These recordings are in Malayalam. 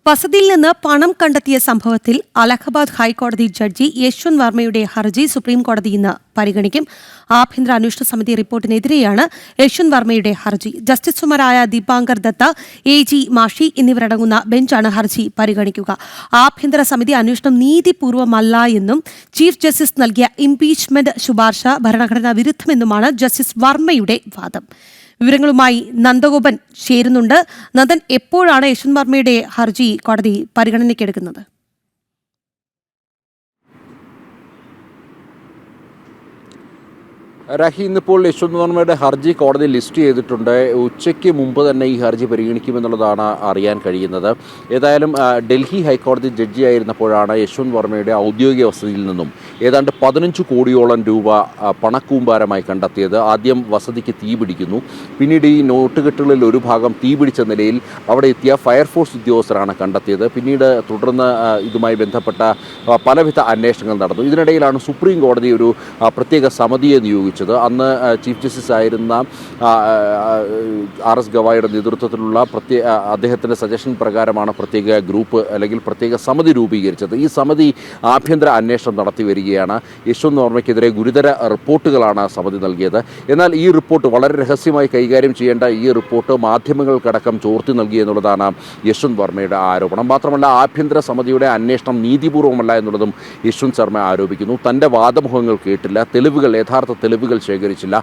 വസതിയിൽ നിന്ന് പണം കണ്ടെത്തിയ സംഭവത്തിൽ അലഹബാദ് ഹൈക്കോടതി ജഡ്ജി യശ്വന്ത് വർമ്മയുടെ ഹർജി സുപ്രീം കോടതി ഇന്ന് പരിഗണിക്കും. ആഭ്യന്തര അന്വേഷണ സമിതി റിപ്പോർട്ടിനെതിരെയാണ് യശ്വന്ത് വർമ്മയുടെ ഹർജി. ജസ്റ്റിസുമാരായ ദീപാങ്കർ ദത്ത, AG മാഷി എന്നിവരടങ്ങുന്ന ബെഞ്ചാണ് ഹർജി പരിഗണിക്കുക. ആഭ്യന്തര സമിതി അന്വേഷണം നീതിപൂർവമല്ല എന്നും ചീഫ് ജസ്റ്റിസ് നൽകിയ ഇംപീച്ച്മെന്റ് ശുപാർശ ഭരണഘടനാ വിരുദ്ധമെന്നുമാണ് ജസ്റ്റിസ് വർമ്മയുടെ വാദം. വിവരങ്ങളുമായി നന്ദഗോപൻ ചേരുന്നുണ്ട്. നന്ദൻ, എപ്പോഴാണ് യശ്വന്ത് വർമ്മയുടെ ഹർജി കോടതി പരിഗണനയ്ക്കെടുക്കുന്നത്? രാഹി, ഇന്നിപ്പോൾ യശ്വന്ത് വർമ്മയുടെ ഹർജി കോടതി ലിസ്റ്റ് ചെയ്തിട്ടുണ്ട്. ഉച്ചയ്ക്ക് മുമ്പ് തന്നെ ഈ ഹർജി പരിഗണിക്കുമെന്നുള്ളതാണ് അറിയാൻ കഴിയുന്നത്. ഏതായാലും ഡൽഹി ഹൈക്കോടതി ജഡ്ജിയായിരുന്നപ്പോഴാണ് യശ്വന്ത് വർമ്മയുടെ ഔദ്യോഗിക വസതിയിൽ നിന്നും ഏതാണ്ട് 15 കോടിയോളം രൂപ പണക്കൂമ്പാരമായി കണ്ടെത്തിയത്. ആദ്യം വസതിക്ക് തീ പിടിക്കുന്നു. പിന്നീട് ഈ നോട്ടുകെട്ടുകളിൽ ഒരു ഭാഗം തീ പിടിച്ച നിലയിൽ അവിടെ എത്തിയ ഫയർഫോഴ്സ് ഉദ്യോഗസ്ഥരാണ് കണ്ടെത്തിയത്. പിന്നീട് തുടർന്ന് ഇതുമായി ബന്ധപ്പെട്ട പലവിധ അന്വേഷണങ്ങൾ നടന്നു. ഇതിനിടയിലാണ് സുപ്രീം കോടതി ഒരു പ്രത്യേക സമിതിയെ നിയോഗിച്ചത്. അന്ന് ചീഫ് ജസ്റ്റിസ് ആയിരുന്ന RS ഗവായിയുടെ നേതൃത്വത്തിലുള്ള അദ്ദേഹത്തിൻ്റെ സജഷൻ പ്രകാരമാണ് പ്രത്യേക ഗ്രൂപ്പ് അല്ലെങ്കിൽ പ്രത്യേക സമിതി രൂപീകരിച്ചത്. ഈ സമിതി ആഭ്യന്തര അന്വേഷണം നടത്തി വരികയാണ്. യശ്വന്ത് വർമ്മയ്ക്കെതിരെ ഗുരുതര റിപ്പോർട്ടുകളാണ് സമിതി നൽകിയത്. എന്നാൽ ഈ റിപ്പോർട്ട് വളരെ രഹസ്യമായി കൈകാര്യം ചെയ്യേണ്ട ഈ റിപ്പോർട്ട് മാധ്യമങ്ങൾക്കടക്കം ചോർത്തി നൽകി എന്നുള്ളതാണ് യശ്വന്ത് വർമ്മയുടെ ആരോപണം. മാത്രമല്ല, ആഭ്യന്തര സമിതിയുടെ അന്വേഷണം നീതിപൂർവമല്ല എന്നുള്ളതും യശ്വന്ത് ശർമ്മ ആരോപിക്കുന്നു. തൻ്റെ വാദമുഖങ്ങൾ കേട്ടില്ല, യഥാർത്ഥ തെളിവുകൾ ശേഖരിച്ചില്ല,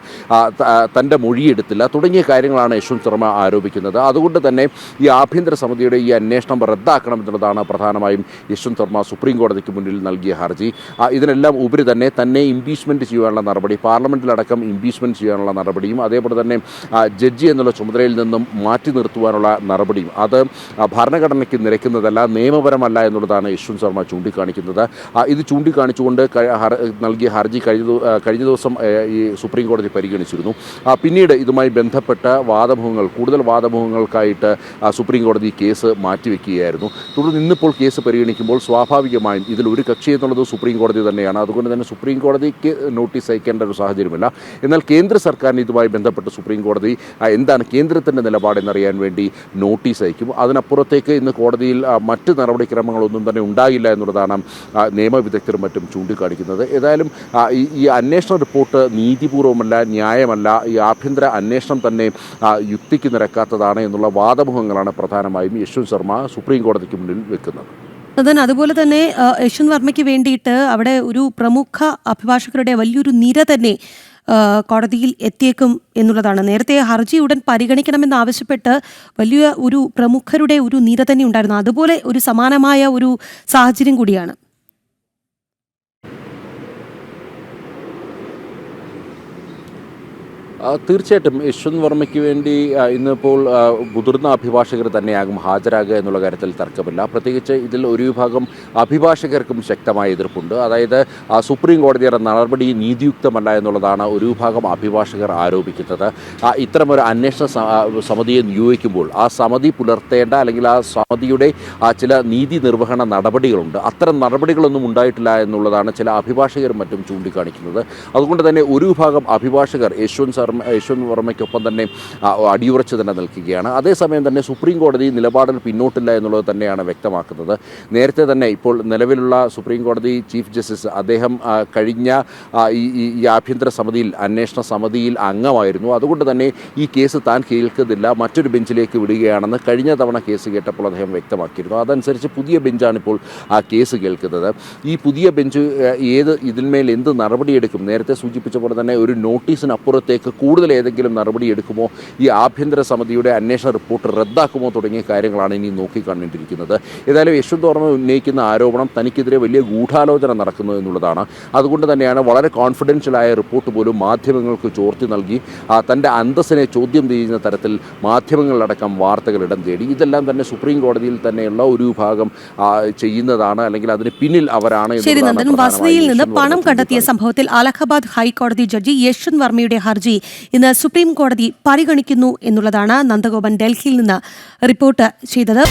തൻ്റെ മൊഴിയെടുത്തില്ല തുടങ്ങിയ കാര്യങ്ങളാണ് യശ്വന്ത് ശർമ്മ ആരോപിക്കുന്നത്. അതുകൊണ്ട് തന്നെ ഈ ആഭ്യന്തര സമിതിയുടെ ഈ അന്വേഷണം റദ്ദാക്കണമെന്നുള്ളതാണ് പ്രധാനമായും യശ്വന്ത് ശർമ്മ സുപ്രീം കോടതിക്ക് മുന്നിൽ നൽകിയ ഹർജി. ഇതിനെല്ലാം ഉപരി തന്നെ ഇംപീച്ച്മെൻറ്റ് ചെയ്യാനുള്ള നടപടി, പാർലമെൻറ്റിലടക്കം ഇംപീച്ച്മെൻറ്റ് ചെയ്യാനുള്ള നടപടിയും അതേപോലെ തന്നെ ജഡ്ജി എന്നുള്ള ചുമതലയിൽ നിന്നും മാറ്റി നിർത്തുവാനുള്ള നടപടിയും അത് ഭരണഘടനയ്ക്ക് നിരക്കുന്നതല്ല, നിയമപരമല്ല എന്നുള്ളതാണ് യശ്വന്ത് ശർമ്മ ചൂണ്ടിക്കാണിക്കുന്നത്. ഇത് ചൂണ്ടിക്കാണിച്ചുകൊണ്ട് നൽകിയ ഹർജി കഴിഞ്ഞ ദിവസം ഈ സുപ്രീം കോടതി പരിഗണിച്ചിരുന്നു. പിന്നീട് ഇതുമായി ബന്ധപ്പെട്ട കൂടുതൽ വാദമുഖങ്ങൾക്കായിട്ട് സുപ്രീം കോടതി കേസ് മാറ്റിവെക്കുകയായിരുന്നു. തുടർന്ന് ഇന്നിപ്പോൾ കേസ് പരിഗണിക്കുമ്പോൾ സ്വാഭാവികമായും ഇതിൽ ഒരു കക്ഷി എന്നുള്ളത് സുപ്രീം കോടതി തന്നെയാണ്. അതുകൊണ്ട് തന്നെ സുപ്രീം കോടതിക്ക് നോട്ടീസ് അയക്കേണ്ട ഒരു സാഹചര്യമില്ല. എന്നാൽ കേന്ദ്ര സർക്കാരിന് ഇതുമായി ബന്ധപ്പെട്ട് സുപ്രീം കോടതി എന്താണ് കേന്ദ്രത്തിൻ്റെ നിലപാടെന്നറിയാൻ വേണ്ടി നോട്ടീസ് അയക്കും. അതിനപ്പുറത്തേക്ക് ഇന്ന് കോടതിയിൽ മറ്റ് നടപടിക്രമങ്ങളൊന്നും തന്നെ ഉണ്ടാകില്ല എന്നുള്ളതാണ് നിയമവിദഗ്ധരും മറ്റും ചൂണ്ടിക്കാണിക്കുന്നത്. ഏതായാലും ഈ അന്വേഷണ റിപ്പോർട്ട് നീതിപൂർവമല്ല, ന്യായമല്ല, ഈ ആഭ്യന്തര അന്വേഷണം തന്നെ യുക്തിക്ക് നിരക്കാത്തതാണ് എന്നുള്ള വാദമുഖങ്ങളാണ് പ്രധാനമായും യശ്വന്ത് ശർമ്മ സുപ്രീം കോടതിക്ക് മുന്നിൽ വെക്കുന്നത്. അതുപോലെ തന്നെ യശ്വന്ത് വർമ്മയ്ക്ക് വേണ്ടിയിട്ട് അവിടെ ഒരു പ്രമുഖ അഭിഭാഷകരുടെ വലിയൊരു നിര തന്നെ കോടതിയിൽ എത്തിയേക്കും എന്നുള്ളതാണ്. നേരത്തെ ഹർജി ഉടൻ പരിഗണിക്കണമെന്നാവശ്യപ്പെട്ട് വലിയ ഒരു പ്രമുഖരുടെ ഒരു നിര തന്നെ ഉണ്ടായിരുന്നു. അതുപോലെ ഒരു സമാനമായ ഒരു സാഹചര്യം കൂടിയാണ്. തീർച്ചയായിട്ടും യശ്വന്ത് വർമ്മയ്ക്ക് വേണ്ടി ഇന്നിപ്പോൾ മുതിർന്ന അഭിഭാഷകർ തന്നെയാകും ഹാജരാകുക എന്നുള്ള കാര്യത്തിൽ തർക്കമില്ല. പ്രത്യേകിച്ച് ഇതിൽ ഒരു വിഭാഗം അഭിഭാഷകർക്കും ശക്തമായ എതിർപ്പുണ്ട്. അതായത് സുപ്രീം കോടതിയുടെ നടപടി നീതിയുക്തമല്ല എന്നുള്ളതാണ് ഒരു വിഭാഗം അഭിഭാഷകർ ആരോപിക്കുന്നത്. ഇത്തരമൊരു അന്വേഷണ സമിതിയെ നിയോഗിക്കുമ്പോൾ ആ സമിതി പുലർത്തേണ്ട അല്ലെങ്കിൽ ആ സമിതിയുടെ ചില നീതി നിർവഹണ നടപടികളുണ്ട്. അത്തരം നടപടികളൊന്നും ഉണ്ടായിട്ടില്ല എന്നുള്ളതാണ് ചില അഭിഭാഷകരും മറ്റും ചൂണ്ടിക്കാണിക്കുന്നത്. അതുകൊണ്ട് തന്നെ ഒരു വിഭാഗം അഭിഭാഷകർ യശ്വന്ത് വർമ്മയ്ക്കൊപ്പം തന്നെ അടിയുറച്ച് തന്നെ നിൽക്കുകയാണ്. അതേസമയം തന്നെ സുപ്രീം കോടതി നിലപാടിൽ പിന്നോട്ടില്ല എന്നുള്ളത് തന്നെയാണ് വ്യക്തമാക്കുന്നത്. നേരത്തെ തന്നെ ഇപ്പോൾ നിലവിലുള്ള സുപ്രീം കോടതി ചീഫ് ജസ്റ്റിസ് അദ്ദേഹം കഴിഞ്ഞ ഈ ആഭ്യന്തര സമിതിയിൽ അന്വേഷണ സമിതിയിൽ അംഗമായിരുന്നു. അതുകൊണ്ട് തന്നെ ഈ കേസ് താൻ കേൾക്കുന്നില്ല, മറ്റൊരു ബെഞ്ചിലേക്ക് വിടുകയാണെന്ന് കഴിഞ്ഞ തവണ കേസ് കേട്ടപ്പോൾ അദ്ദേഹം വ്യക്തമാക്കിയിരുന്നു. അതനുസരിച്ച് പുതിയ ബെഞ്ചാണിപ്പോൾ ആ കേസ് കേൾക്കുന്നത്. ഈ പുതിയ ബെഞ്ച് ഇതിന്മേൽ എന്ത് നടപടിയെടുക്കും? നേരത്തെ സൂചിപ്പിച്ച പോലെ തന്നെ ഒരു നോട്ടീസിനപ്പുറത്തേക്ക് കൂടുതൽ ഏതെങ്കിലും നടപടിയെടുക്കുമോ, ഈ ആഭ്യന്തര സമിതിയുടെ അന്വേഷണ റിപ്പോർട്ട് റദ്ദാക്കുമോ തുടങ്ങിയ കാര്യങ്ങളാണ് ഇനി നോക്കിക്കാണേണ്ടിയിരിക്കുന്നത്. ഏതായാലും യശ്വന്ത് വർമ്മ ഉന്നയിക്കുന്ന ആരോപണം തനിക്കെതിരെ വലിയ ഗൂഢാലോചന നടക്കുന്നു എന്നുള്ളതാണ്. അതുകൊണ്ട് തന്നെയാണ് വളരെ കോൺഫിഡൻഷ്യലായ റിപ്പോർട്ട് പോലും മാധ്യമങ്ങൾക്ക് ചോർത്തി നൽകി തൻ്റെ അന്തസ്സിനെ ചോദ്യം ചെയ്യുന്ന തരത്തിൽ മാധ്യമങ്ങളിലടക്കം വാർത്തകൾ ഇടം തേടി. ഇതെല്ലാം തന്നെ സുപ്രീം കോടതിയിൽ തന്നെയുള്ള ഒരു വിഭാഗം ചെയ്യുന്നതാണ്, അല്ലെങ്കിൽ അതിന് പിന്നിൽ അവരാണ്. വസതിയിൽ നിന്ന് പണം കണ്ടെത്തിയ സംഭവത്തിൽ അലഹബാദ് ഹൈക്കോടതി ജഡ്ജി യശ്വന്ത് വർമ്മയുടെ ഹർജി ഇന്ന് സുപ്രീം കോടതി പരിഗണിക്കുന്നു എന്നുള്ളതാണ് നന്ദഗോപൻ ഡൽഹിയിൽ നിന്ന് റിപ്പോർട്ട് ചെയ്തത്.